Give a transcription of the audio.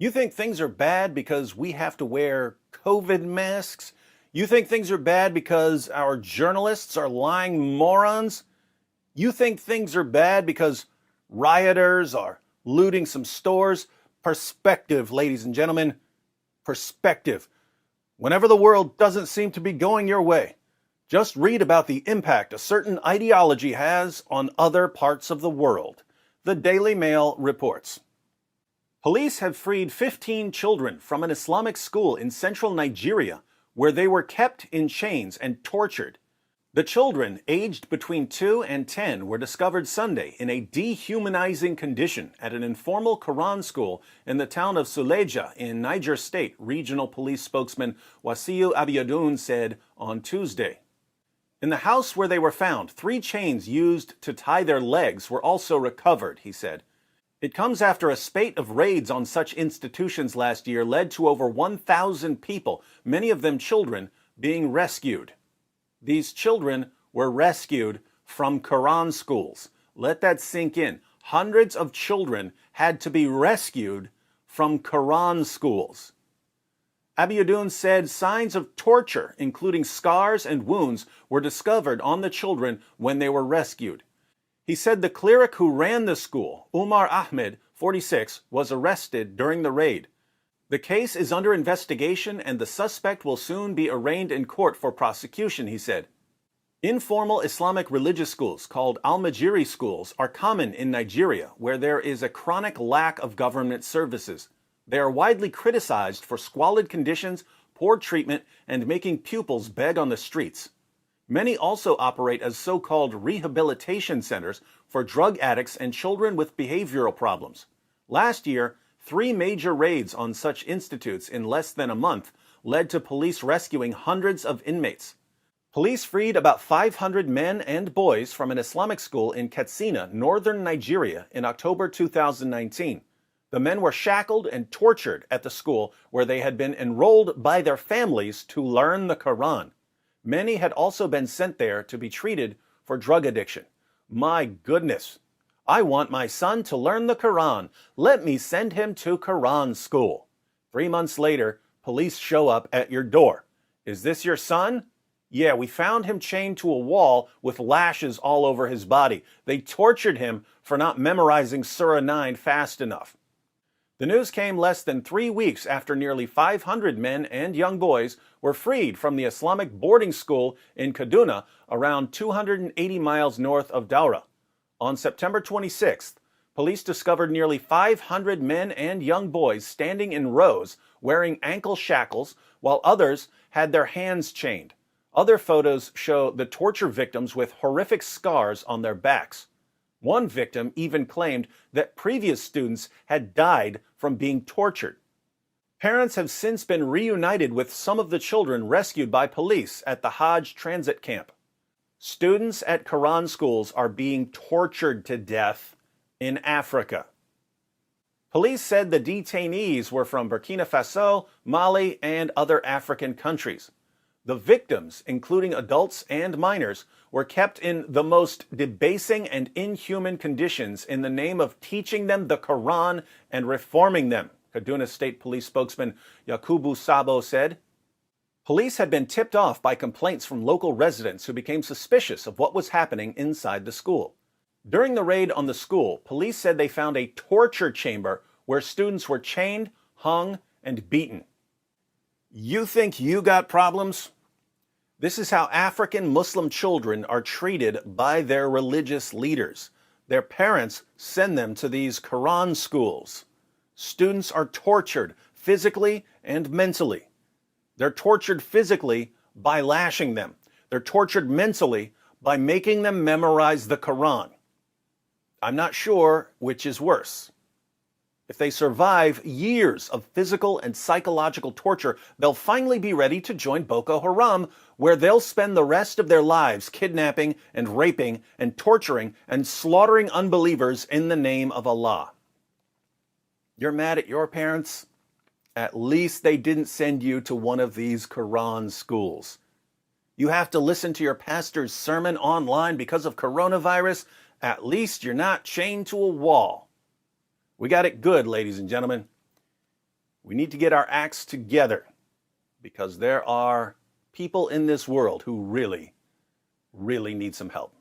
You think things are bad because we have to wear COVID masks? You think things are bad because our journalists are lying morons? You think things are bad because rioters are looting some stores? Perspective, ladies and gentlemen. Perspective. Whenever the world doesn't seem to be going your way, just read about the impact a certain ideology has on other parts of the world. The Daily Mail reports. Police have freed 15 children from an Islamic school in central Nigeria where they were kept in chains and tortured. The children, aged between 2 and 10, were discovered Sunday in a dehumanizing condition at an informal Quran school in the town of Suleja in Niger State, regional police spokesman Wasiu Abiodun said on Tuesday. In the house where they were found, 3 chains used to tie their legs were also recovered, he said. It comes after a spate of raids on such institutions last year led to over 1,000 people, many of them children, being rescued. These children were rescued from Quran schools. Let that sink in. Hundreds of children had to be rescued from Quran schools. Abiodun said signs of torture, including scars and wounds, were discovered on the children when they were rescued. He said the cleric who ran the school, Umar Ahmed, 46, was arrested during the raid. The case is under investigation and the suspect will soon be arraigned in court for prosecution, he said. Informal Islamic religious schools, called al-Majiri schools, are common in Nigeria, where there is a chronic lack of government services. They are widely criticized for squalid conditions, poor treatment, and making pupils beg on the streets. Many also operate as so-called rehabilitation centers for drug addicts and children with behavioral problems. Last year, 3 major raids on such institutes in less than a month led to police rescuing hundreds of inmates. Police freed about 500 men and boys from an Islamic school in Katsina, northern Nigeria, in October 2019. The men were shackled and tortured at the school where they had been enrolled by their families to learn the Quran. Many had also been sent there to be treated for drug addiction. My goodness. I want my son to learn the Quran. Let me send him to Quran school. 3 months later, police show up at your door. Is this your son? Yeah, we found him chained to a wall with lashes all over his body. They tortured him for not memorizing Surah 9 fast enough. The news came less than 3 weeks after nearly 500 men and young boys were freed from the Islamic boarding school in Kaduna, around 280 miles north of Daura. On September 26th, police discovered nearly 500 men and young boys standing in rows wearing ankle shackles, while others had their hands chained. Other photos show the torture victims with horrific scars on their backs. One victim even claimed that previous students had died from being tortured. Parents have since been reunited with some of the children rescued by police at the Hajj transit camp. Students at Quran schools are being tortured to death in Africa. Police said the detainees were from Burkina Faso, Mali, and other African countries. The victims, including adults and minors, were kept in the most debasing and inhuman conditions in the name of teaching them the Quran and reforming them, Kaduna State Police spokesman Yakubu Sabo said. Police had been tipped off by complaints from local residents who became suspicious of what was happening inside the school. During the raid on the school, police said they found a torture chamber where students were chained, hung, and beaten. You think you got problems? This is how African Muslim children are treated by their religious leaders. Their parents send them to these Quran schools. Students are tortured physically and mentally. They're tortured physically by lashing them. They're tortured mentally by making them memorize the Quran. I'm not sure which is worse. If they survive years of physical and psychological torture, they'll finally be ready to join Boko Haram, where they'll spend the rest of their lives kidnapping and raping and torturing and slaughtering unbelievers in the name of Allah. You're mad at your parents? At least they didn't send you to one of these Quran schools. You have to listen to your pastor's sermon online because of coronavirus? At least you're not chained to a wall. We got it good, ladies and gentlemen. We need to get our acts together because there are people in this world who really, really need some help.